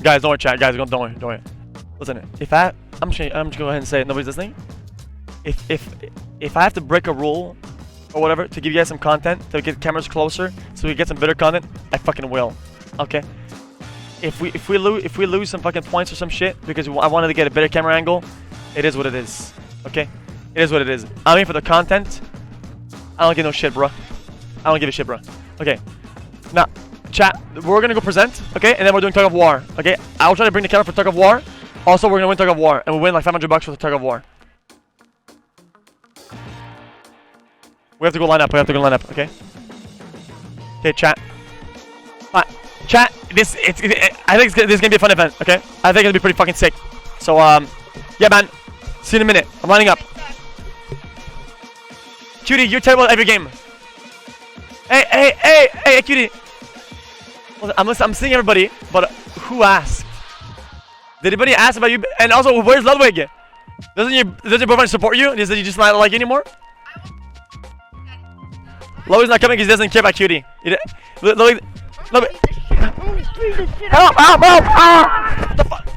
Guys, don't worry, chat. Guys, don't worry. Listen, I'm just gonna go ahead and say it. Nobody's listening. If I have to break a rule or whatever to give you guys some content to get cameras closer so we get some better content, I fucking will. Okay. If we lose some fucking points or some shit because I wanted to get a better camera angle, it is what it is. Okay. It is what it is. I'm here for the content. I don't give no shit, bro. I don't give a shit, bro. Okay. Now, chat, we're gonna go present, okay? And then we're doing tug of war, okay? I'll try to bring the camera for tug of war. Also, we're gonna win tug of war, and we win like $500 for the tug of war. We have to go line up. Okay? Okay, chat. Chat. I think this is gonna be a fun event, okay? I think it'll be pretty fucking sick. So, yeah, man. See you in a minute. I'm lining up. Cutie, you're terrible at every game. Hey, Cutie. I'm seeing everybody, but who asked? Did anybody ask about you? And also, where's Ludwig? Doesn't your boyfriend support you? Does he just not like you anymore? Ludwig's not coming because he doesn't care about Cutie. Ludwig. Help! What the fuck?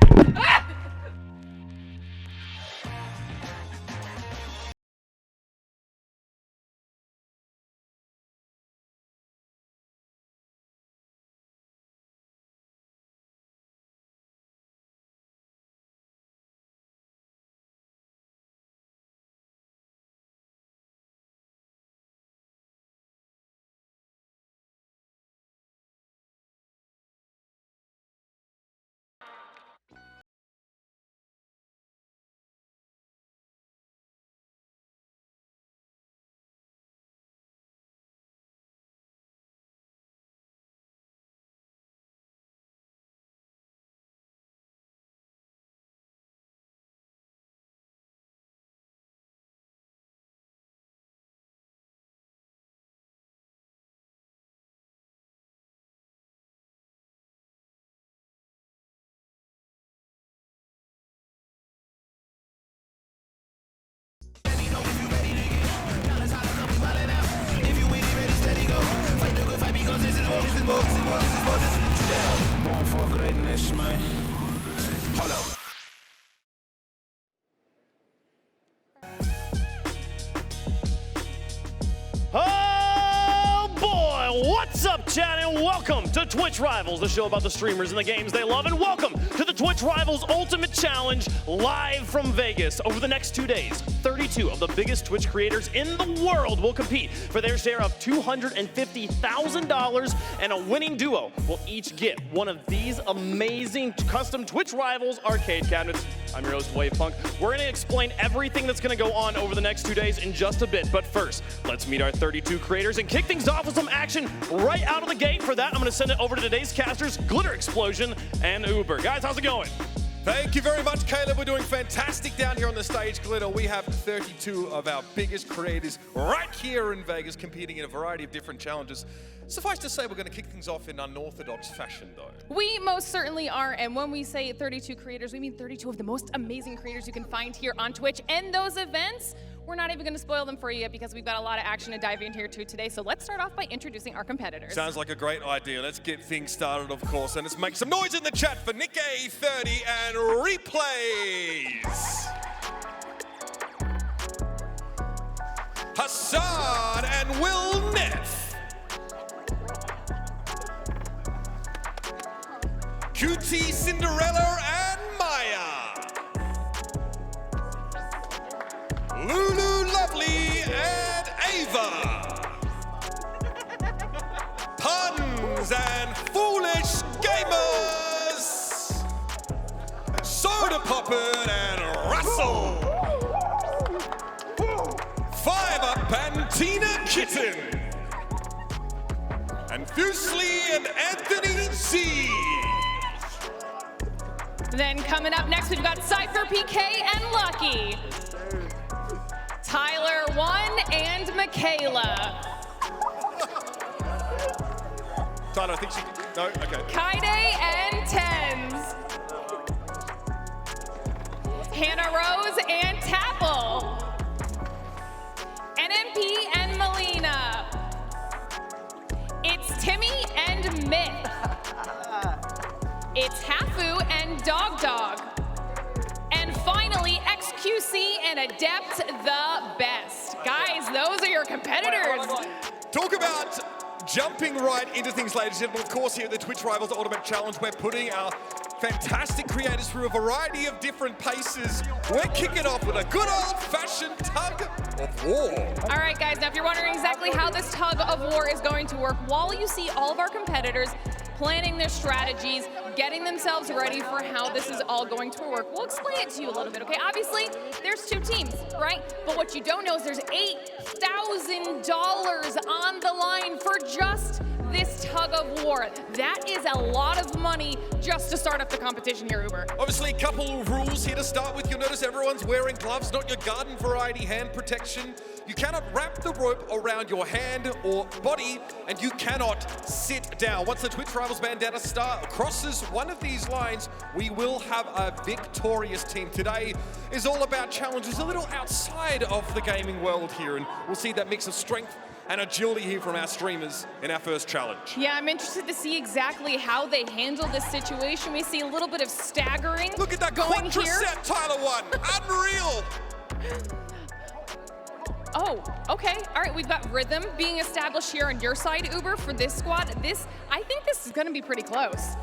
Oh boy, what's up, chat, and welcome to Twitch Rivals, the show about the streamers and the games they love, and welcome to the Twitch Rivals Ultimate Challenge live from Vegas. Over the next 2 days, 32 of the biggest Twitch creators in the world will compete for their share of $250,000, and a winning duo will each get one of these amazing custom Twitch Rivals arcade cabinets. I'm your host, Wave Punk. We're going to explain everything that's going to go on over the next 2 days in just a bit, but first, let's meet our 32 creators and kick things off with some action right out of the gate. For that, I'm going to send it over to today's casters, Glitter Explosion and Uber. Guys, how's it going? Thank you very much, Caleb. We're doing fantastic down here on the stage, Glitter. We have 32 of our biggest creators right here in Vegas competing in a variety of different challenges. Suffice to say, we're going to kick things off in unorthodox fashion, though. We most certainly are, and when we say 32 creators, we mean 32 of the most amazing creators you can find here on Twitch. And those events, we're not even going to spoil them for you yet because we've got a lot of action to dive in here too today. So let's start off by introducing our competitors. Sounds like a great idea. Let's get things started, of course, and let's make some noise in the chat for Nick A30 and Replays. Hassan and Will Neff. QT, Cinderella, and Maya. Lulu, Lovely, and Ava. Puns and Foolish Gamers. Soda Puppet and Russell. Five Up and Tina Kitten. And Fusely and Anthony Z. Then coming up next, we've got Cypher PK and Lucky. Tyler 1 and Michaela. Tyler, I think she... No? Okay. Kaide and Tens. Hannah Rose and Tapple. NMP and Melina. It's Timmy and Myth. It's Hafu and Dog Dog. And finally, xQc and Adept the Best. Guys, those are your competitors. Talk about jumping right into things, ladies and gentlemen. Of course, here at the Twitch Rivals Ultimate Challenge, we're putting our fantastic creators through a variety of different paces. We're kicking off with a good old-fashioned tug of war. All right, guys, now if you're wondering exactly how this tug of war is going to work, while you see all of our competitors planning their strategies, getting themselves ready for how this is all going to work, we'll explain it to you a little bit, okay? Obviously, there's 2 teams, right? But what you don't know is there's $8,000 on the line for just this tug of war. That is a lot of money just to start up the competition here, Uber. Obviously, a couple of rules here to start with. You'll notice everyone's wearing gloves, not your garden variety hand protection. You cannot wrap the rope around your hand or body, and you cannot sit down. Once the Twitch Rivals bandana crosses one of these lines, we will have a victorious team. Today is all about challenges a little outside of the gaming world here, and we'll see that mix of strength and agility here from our streamers in our first challenge. Yeah, I'm interested to see exactly how they handle this situation. We see a little bit of staggering. Look at that going here. quadricep Tyler won. Unreal. Oh, okay. All right, we've got rhythm being established here on your side, Uber, for this squad. I think this is going to be pretty close.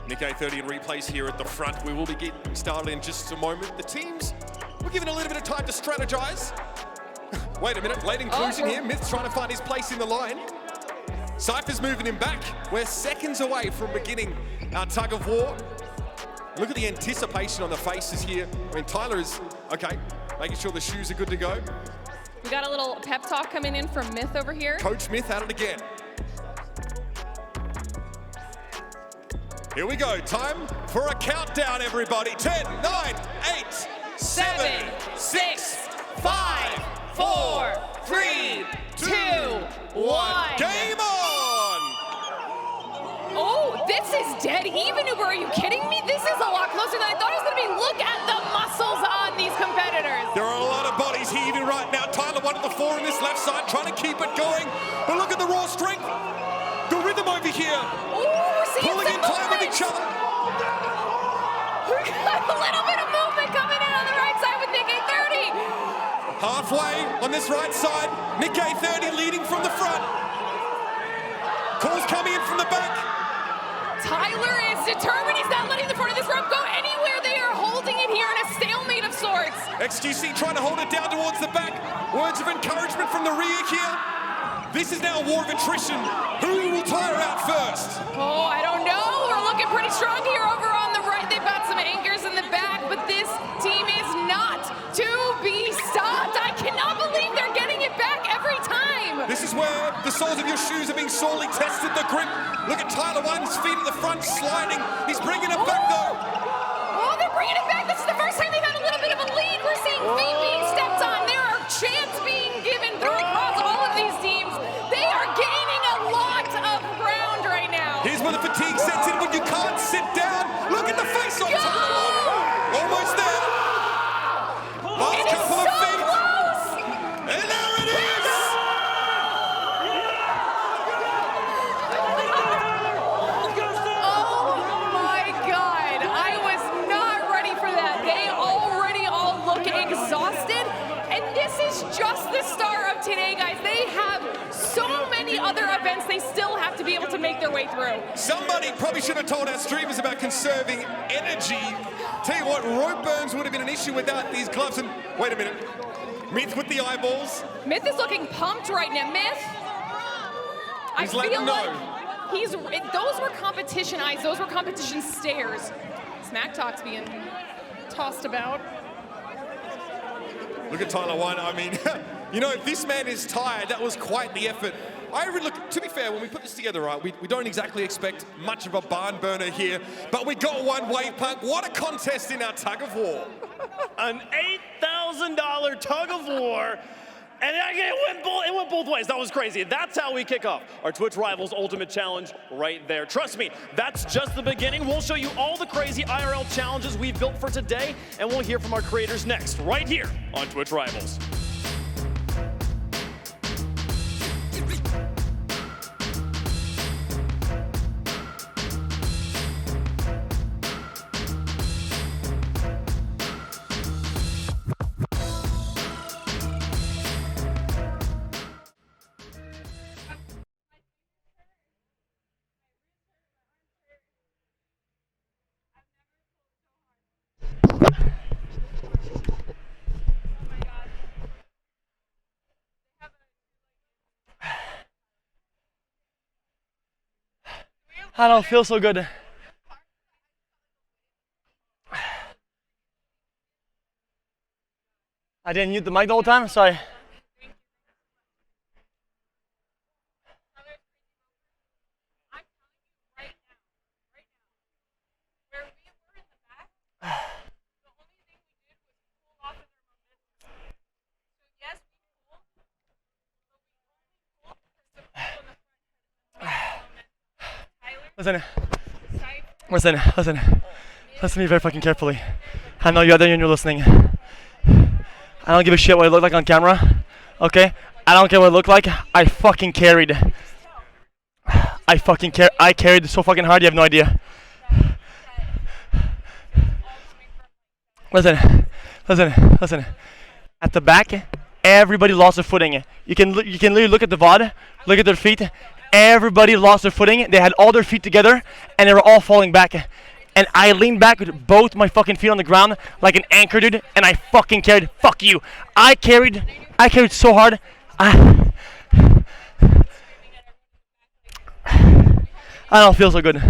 Nick A30 in replays here at the front. We will be getting started in just a moment. The teams, we're given a little bit of time to strategize. Wait a minute, late inclusion here. Myth's trying to find his place in the line. Cypher's moving him back. We're seconds away from beginning our tug of war. Look at the anticipation on the faces here. I mean, Tyler is, okay, making sure the shoes are good to go. We got a little pep talk coming in from Myth over here. Coach Myth at it again. Here we go, time for a countdown, everybody. 10, 9, 8, 7, 6, 5, 4, 3, 2, 1. Game on! Oh, this is dead even, Uber. Are you kidding me? This is a lot closer than I thought it was going to be. Look at the muscles on these competitors. There are a lot of bodies heaving right now. Tyler, 1 of the 4 on this left side, trying to keep it going. But look at the raw strength. The rhythm over here. Ooh, we're seeing pulling in time with each other. We got a little bit of movement coming in on the right side with Nick A30. Halfway on this right side, Nick A30 leading from the front. Calls coming in from the back. Tyler is determined. He's not letting the front of this rope go anywhere. They are holding it here in a stalemate of sorts. xQc trying to hold it down towards the back. Words of encouragement from the rear here. This is now a war of attrition. Who will tire out first? Oh, I don't know. We're looking pretty strong here over on the right. They've got some anchors in the back, but this team is not to be stopped. I cannot believe they're getting it back every time. This is where the soles of your shoes are being sorely tested. The grip. Look at Tyler, 1's feet at the front, sliding. He's bringing it back, though. Oh, they're bringing it back. This is the first time they've had a little bit of a lead. We're seeing feet being stepped on. There are chants being given through across all of these teams. They are gaining a lot of ground right now. Here's where the fatigue sets in when you can't sit down. Look at the face on Tyler. Almost there. Last couple of feet. Close. And there it is. Oh my God. I was not ready for that. They already all look exhausted. And this is just the start of today, guys. They have so many other events they still have to be able to make their way through. Somebody probably should have told our streamers about conserving energy. Tell you what, rope burns would have been an issue without these gloves. And wait a minute. Myth with the eyeballs. Myth is looking pumped right now. Myth, He's I letting feel them know. like those were competition eyes. Those were competition stares. Smack talk's being tossed about. Look at Tyler 1. I mean, you know, if this man is tired, that was quite the effort. Look, to be fair, when we put this together, right, we don't exactly expect much of a barn burner here, but we got one Wave Punk. What a contest in our tug of war. An $8,000 tug of war. And it went both ways. That was crazy. That's how we kick off our Twitch Rivals Ultimate Challenge right there. Trust me, that's just the beginning. We'll show you all the crazy IRL challenges we've built for today, and we'll hear from our creators next, right here on Twitch Rivals. I don't feel so good. I didn't mute the mic the whole time. Sorry. Listen to me very fucking carefully. I know you out there and you're listening. I don't give a shit what I look like on camera, okay? I don't care what I look like. I fucking carried. I carried so fucking hard, you have no idea. Listen. At the back, everybody lost their footing. You can literally look at the VOD, look at their feet. Everybody lost their footing. They had all their feet together, and they were all falling back. And I leaned back with both my fucking feet on the ground like an anchor, dude, and I fucking carried. Fuck you. I carried so hard. I don't feel so good.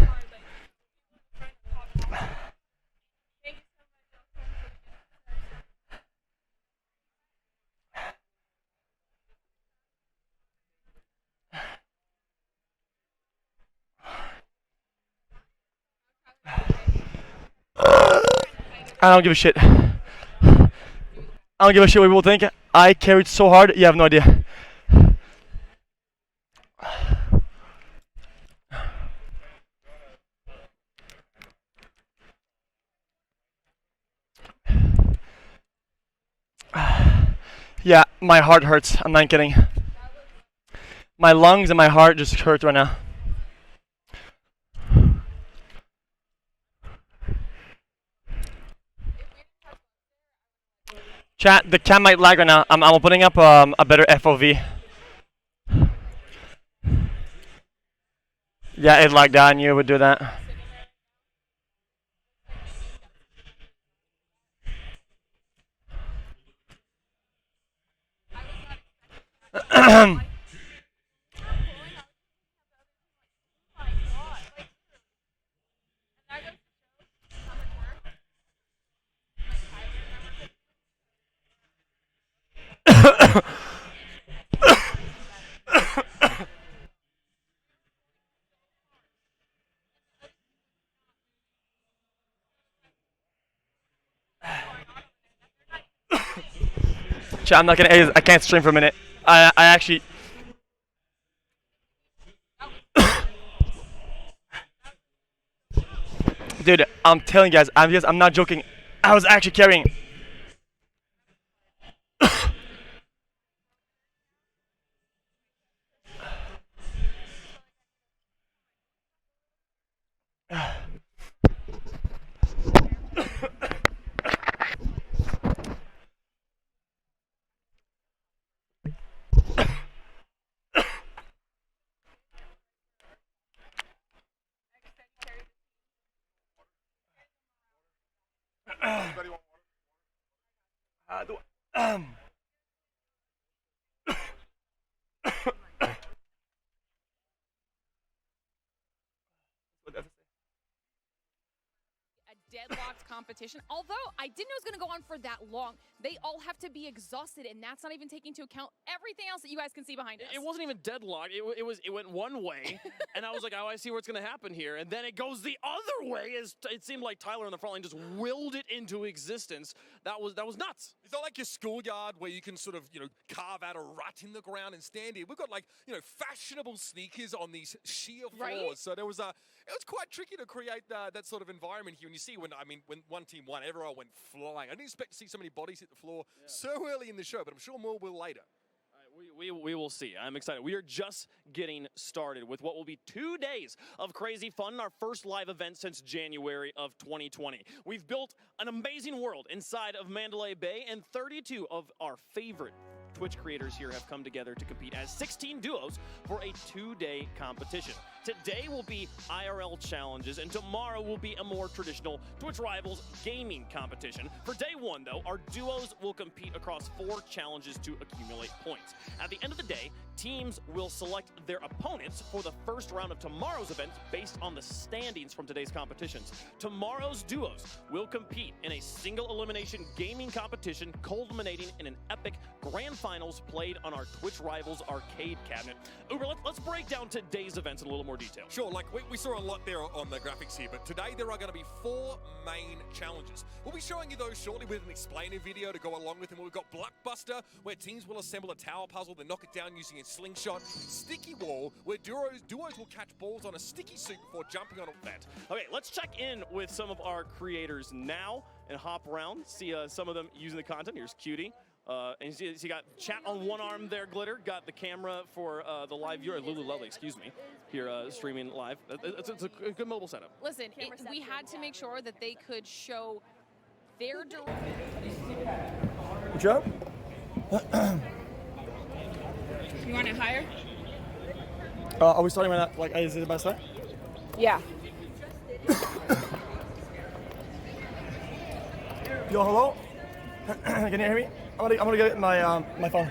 I don't give a shit. I don't give a shit what people think. I carried so hard, you have no idea. Yeah, my heart hurts. I'm not kidding. My lungs and my heart just hurt right now. Chat, the cam might lag right now. I'm putting up a better FOV. Yeah, it lagged out. I knew it would do that. Chat, I'm not gonna. I can't stream for a minute. I actually. Dude, I'm telling you guys, I'm not joking. I was actually carrying. Deadlocked competition. Although I didn't know it was going to go on for that long. They all have to be exhausted, and that's not even taking into account everything else that you guys can see behind us. It wasn't even deadlocked. It went one way, and I was like, oh, I see what's going to happen here. And then it goes the other way. As it seemed like Tyler on the front line just willed it into existence. That was nuts. It's not like your schoolyard where you can sort of, carve out a rut in the ground and stand here. We've got fashionable sneakers on these sheer floors. Right? So it was quite tricky to create that sort of environment here. And you see when one team won, everyone went flying. I didn't expect to see so many bodies hit the floor so early in the show, but I'm sure more will later. We will see. I'm excited. We are just getting started with what will be 2 days of crazy fun, our first live event since January of 2020. We've built an amazing world inside of Mandalay Bay, and 32 of our favorite Twitch creators here have come together to compete as 16 duos for a 2-day competition. Today will be IRL challenges, and tomorrow will be a more traditional Twitch Rivals gaming competition. For day one, though, our duos will compete across 4 challenges to accumulate points. At the end of the day, teams will select their opponents for the first round of tomorrow's event based on the standings from today's competitions. Tomorrow's duos will compete in a single elimination gaming competition culminating in an epic grand finals played on our Twitch Rivals arcade cabinet. Uber, let's break down today's events in a little more detail. Sure, like we saw a lot there on the graphics here, but today there are going to be 4 main challenges. We'll be showing you those shortly with an explainer video to go along with them. We've got Blockbuster, where teams will assemble a tower puzzle, then knock it down using a slingshot. Sticky Wall, where duos will catch balls on a sticky suit before jumping on a vent. Okay, let's check in with some of our creators now and hop around, see some of them using the content. Here's Cutie. And you got chat on one arm there, Glitter. Got the camera for the live viewer, Lulu Lovely, excuse me, here streaming live. It's a good mobile setup. Listen, we had to make sure that they could show their Joe? You want it higher? Are we starting right now? Like, is it the best way? Yeah. Yo, hello? Can you hear me? I'm gonna get my my phone.